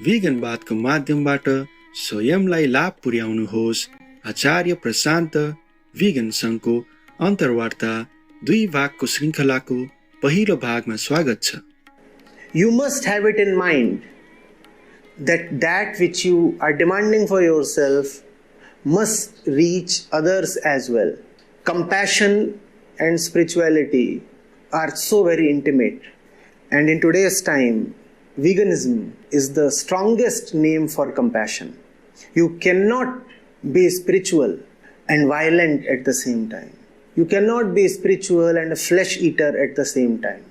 veganवादको माध्यमबाट स्वयंलाई लाभ पुर्याउनुहोस्। आचार्य प्रशान्त vegan सङ्घको अन्तर्वार्ता 2 भागको श्रृङ्खलाको पहिलो भागमा स्वागत छ। You must have it in mind that which you are demanding for yourself must reach others as well. Compassion and spirituality are so very intimate, and in today's time, veganism is the strongest name for compassion. You cannot be spiritual and violent at the same time. You cannot be spiritual and a flesh eater at the same time.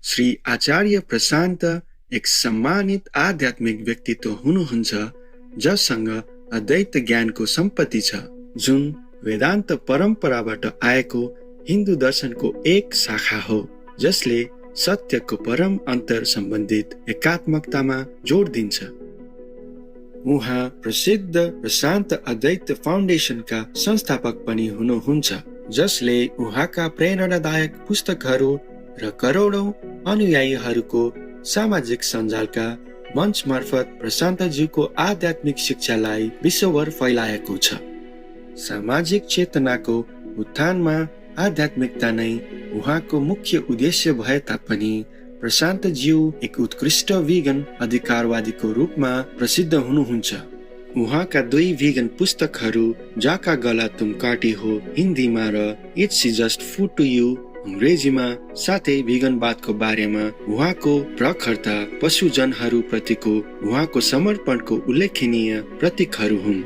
Shri आचार्य प्रशान्त एक सम्मानित आध्यात्मिक व्यक्तित्व हुनुहुन्छ जससँग अद्वैत ज्ञानको सम्पत्ति छ, जुन वेदान्त परम्पराबाट आएको हिन्दू दर्शनको एक शाखा हो जसले सत्यको परम अन्तर सम्बन्धित एकात्मकतामा जोड दिन्छ। उहाँ प्रसिद्ध प्रशान्त अद्वैत फाउन्डेसनका संस्थापक पनि हुनुहुन्छ, जसले उहाँका प्रेरणादायक पुस्तकहरू र करोडौं अनुयायीहरूको सामाजिक सञ्जालका मञ्च मार्फत प्रशान्तज्यूको आध्यात्मिक शिक्षालाई विश्वभर फैलाएको छ। सामाजिक चेतनाको उत्थानमा आध्यात्मिकता नै उहाँको मुख्य उद्देश्य भए तापनि प्रशान्तज्यू एक उत्कृष्ट वीगन अधिकारवादीको रूपमा प्रसिद्ध हुनुहुन्छ। उहाँका 2 वीगन पुस्तकहरू जाका गला तुम काटी हो हिन्दीमा र it's just food to you अङ्ग्रेजीमा, साथै भिगनवादको बारेमा उहाँको प्रखरता पशुजनहरू प्रतिको उहाँको समर्पणको उल्लेखनीय प्रतीकहरू हुन्।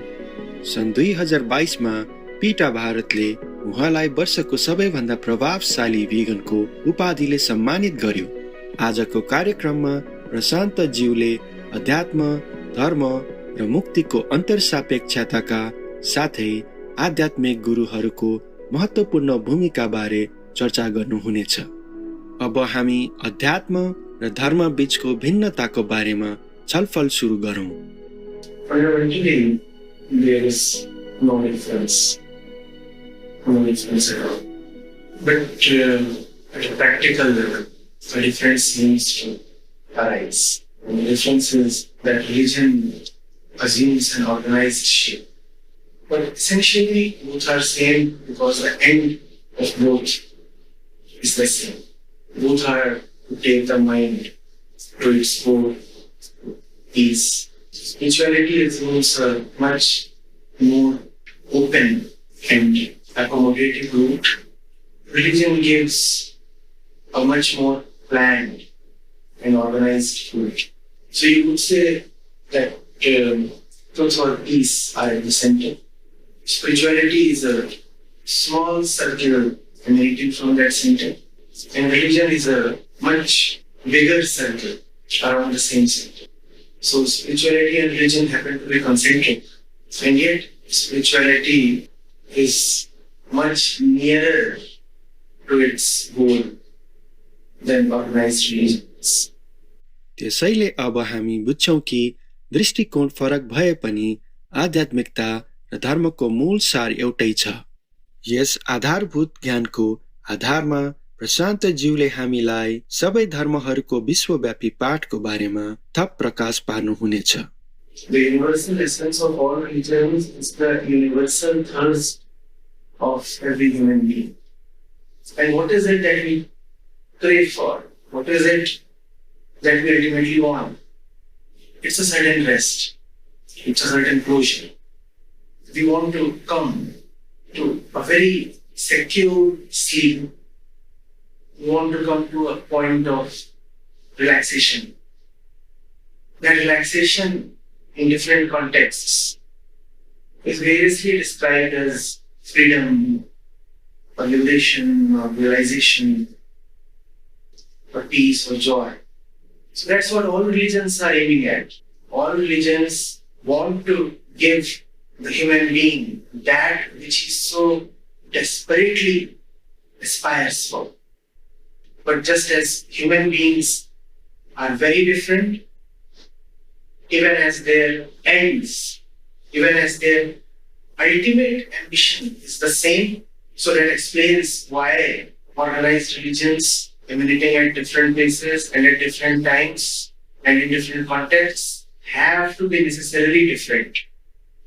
सन् 2022 मा पीटा भारतले उहाँलाई वर्षको सबैभन्दा प्रभावशाली भिगनको उपाधिले सम्मानित गर्यो। आजको कार्यक्रममा प्रशान्त ज्यूले अध्यात्म, धर्म र मुक्तिको अन्तरसापेक्षताका साथै आध्यात्मिक गुरुहरूको महत्त्वपूर्ण भूमिका बारे चर्चा गर्नुहुनेछ। अब हामी अध्यात्म र धर्म बीचको भिन्नताको बारेमा छलफल सुरु गरौँ। Fundamentally, there is no difference at all. But at a practical level, a difference seems to arise. And the difference is that religion assumes an organized shape. But essentially, both are same because the end of both is the same. Both are to take the mind to explore peace. Spirituality assumes a much more open and accommodative route. Religion gives a much more planned and organized route. So you could say that truth or peace are at the center. Spirituality is a small circle emanating from that center, and religion is a much bigger circle around the same center. So spirituality and religion happen to be concentric, and yet spirituality is much nearer to its goal than organized religions. त्यसैले अब हामी बुझ्छौं कि दृष्टिकोण फरक भए पनि आध्यात्मिकता र धर्मको मूल सार एउटै छ। यस आधारभूत ज्ञानको आधारमा प्रशान्त ज्यूले हामीलाई सबै धर्महरूको विश्वव्यापी पाठको बारेमा थप प्रकाश पार्नुहुनेछ। The universal essence of all religions is the universal thirst of every human being. And what is it that we crave for? What is it that we ultimately want? It's a certain rest. It's a certain closure. We want to come to a very secure sleep. We want to come to a point of relaxation. That relaxation in different contexts is variously described as freedom, or liberation, or realization, or peace, or joy. So that's what all religions are aiming at. All religions want to give the human being that which he so desperately aspires for. But just as human beings are very different, even as their ends, even as their ultimate ambition is the same, so that explains why organized religions emanating at different places and at different times and in different contexts have to be necessarily different.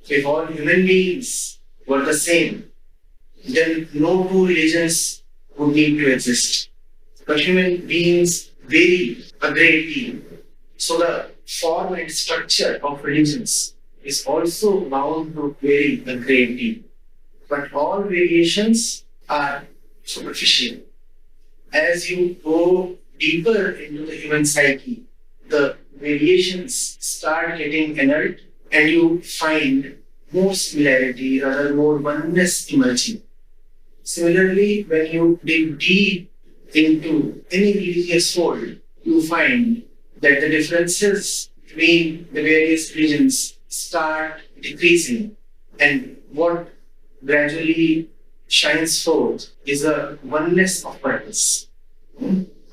If all human beings were the same, then no two religions would need to exist. But human beings vary a great deal. So the form and structure of religions is also bound to vary a great deal. But all variations are superficial. As you go deeper into the human psyche, the variations start getting inert and you find more similarity, rather more oneness emerging. Similarly, when you dig deep into any religious fold, you find that the differences between the various religions start decreasing, and what gradually shines forth is a oneness of purpose.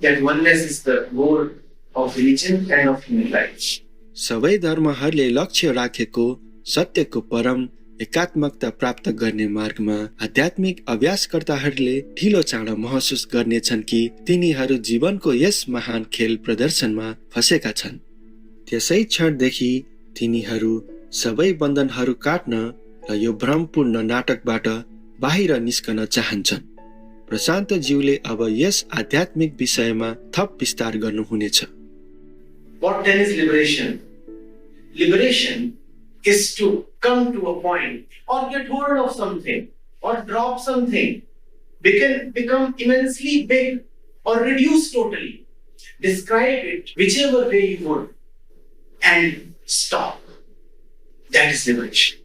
That oneness is the goal of religion and of human life. सबै धर्महरूले लक्ष्य राखेको सत्यको परम एकात्मकता प्राप्त गर्ने मार्गमा आध्यात्मिक अभ्यासकर्ताहरूले ढिलो चाँडो महसुस गर्नेछन् कि तिनीहरू जीवनको यस महान खेल प्रदर्शनमा फँसेका छन्। त्यसै क्षणदेखि तिनीहरू सबै बन्धनहरू काट्न र यो भ्रमपूर्ण नाटकबाट बाहिर निस्कन चाहन्छन्। प्रशान्त ज्यूले अब यस आध्यात्मिक विषयमा थप विस्तार गर्नुहुनेछ। What then is liberation? Liberation is to come to a point or get hold of something or drop something, become immensely big or reduce totally. Describe it whichever way you would and stop. That is liberation.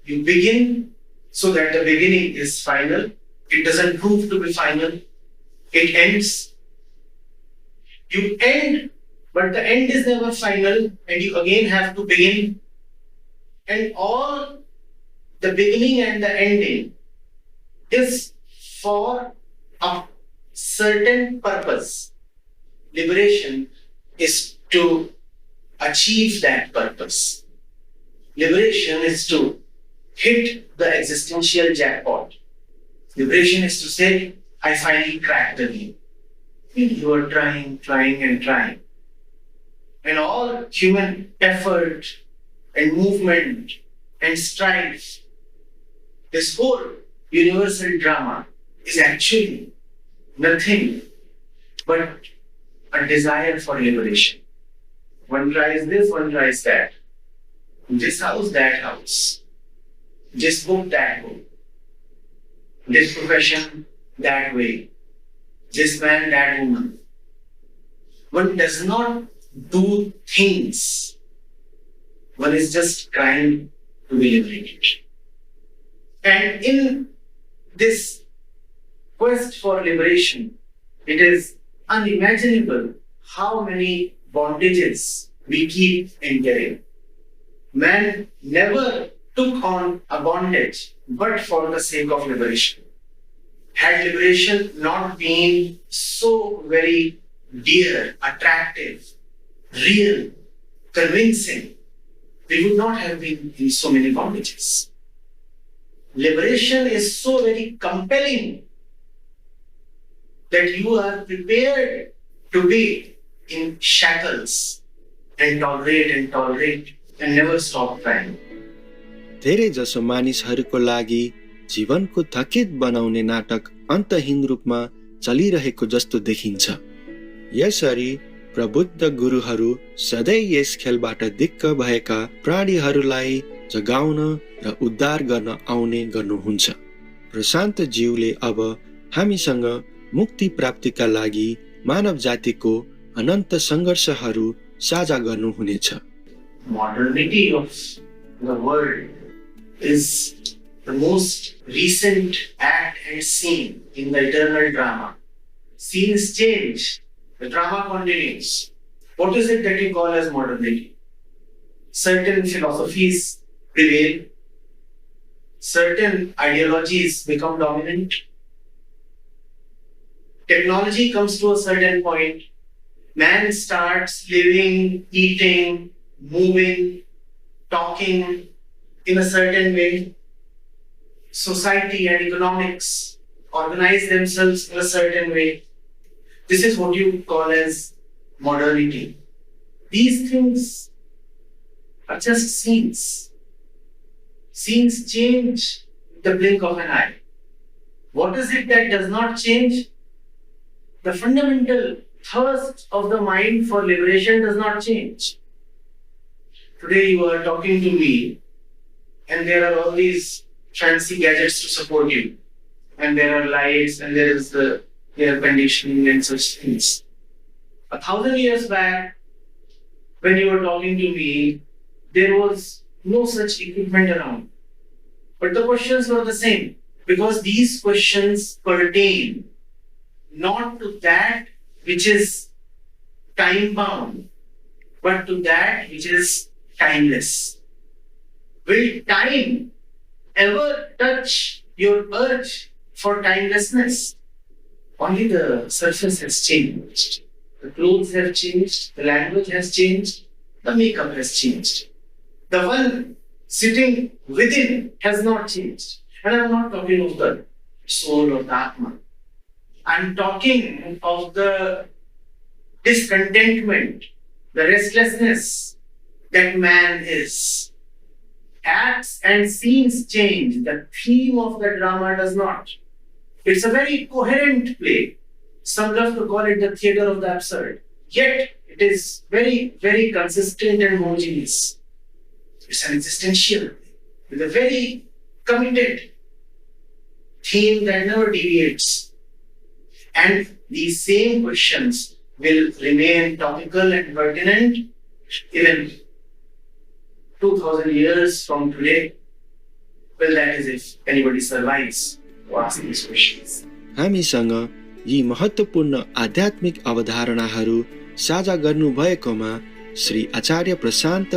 You begin so that the beginning is final. It doesn't prove to be final. It ends. You end, but the end is never final and you again have to begin. And all the beginning and the ending is for a certain purpose. Liberation is to achieve that purpose. Liberation is to hit the existential jackpot. Liberation is to say, I finally cracked the game. You are trying and trying. And all human effort and movement and strife, this whole universal drama is actually nothing but a desire for liberation. One tries this, one tries that. This house, that house. This book, that book. This profession, that way. This man, that woman. One does not do things. One is just trying to be liberated. And in this quest for liberation, it is unimaginable how many bondages we keep entering. Man never took on a bondage but for the sake of liberation. Had liberation not been so very dear, attractive, real, convincing, we would not have been in so many bondages. Liberation is so very compelling that you are prepared to be in shackles and tolerate and never stop trying. धेरै जसो मानिसहरूको लागि जीवनको थकित बनाउने नाटक अन्तहीन रूपमा चलिरहेको जस्तो देखिन्छ। यसरी प्रबुद्ध गुरुहरू सधैँ यस खेलबाट दिक्क भएका प्राणीहरूलाई जगाउन र उद्धार गर्न आउने गर्नुहुन्छ। प्रशान्त ज्यूले अब हामीसँग मुक्ति प्राप्तिका लागि मानव जातिको अनन्त सङ्घर्षहरू साझा गर्नुहुनेछ। Modernity of the world is the most recent act and scene in the eternal drama. Scenes change, the drama continues. What is it that you call as modernity? Certain philosophies prevail, certain ideologies become dominant. Technology comes to a certain point. Man starts living, eating, moving, talking in a certain way. Society and economics organize themselves in a certain way. This is what you call as modernity. These things are just scenes. Scenes change the blink of an eye. What is it that does not change? The fundamental thirst of the mind for liberation does not change. Today you are talking to me, and there are all these fancy gadgets to support you. And there are lights, and there is the air conditioning and such things. 1,000 years back, when you were talking to me, there was no such equipment around. But the questions were the same, because these questions pertain not to that which is time-bound, but to that which is timeless. Will time ever touch your urge for timelessness? Only the surface has changed. The clothes have changed, the language has changed, the makeup has changed. The one sitting within has not changed. And I'm not talking of the soul or the Atma. I'm talking of the discontentment, the restlessness that man is. Acts and scenes change. The theme of the drama does not. It's a very coherent play. Some love to call it the theatre of the absurd. Yet it is very, very consistent and homogeneous. It's an existential play with a very committed theme that never deviates. And these same questions will remain topical and pertinent even 2,000 years from today. Well, that is if anybody survives to ask these questions. हामीसँग यी महत्त्वपूर्ण आध्यात्मिक अवधारणाहरू साझा गर्नुभएकोमा श्री आचार्य प्रशान्त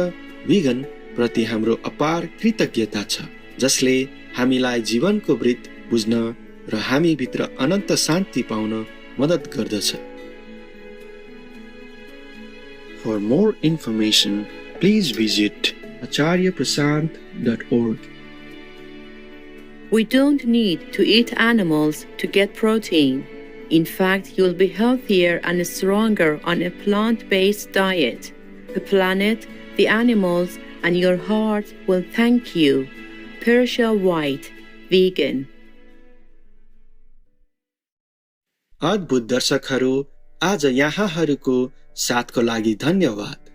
vegan प्रति हाम्रो अपार कृतज्ञता छ, जसले हामीलाई जीवनको वृत्त बुझ्न र हामी भित्र अनन्त शान्ति पाउन मद्दत गर्दछ। For more information, please visit acharyaprashant.org. We don't need to eat animals to get protein. In fact, you'll be healthier and stronger on a plant-based diet. The planet, the animals, and your heart will thank you. Persia White, vegan. अद्भुत दर्शकहरू, आज यहाँहरूको साथको लागि धन्यवाद।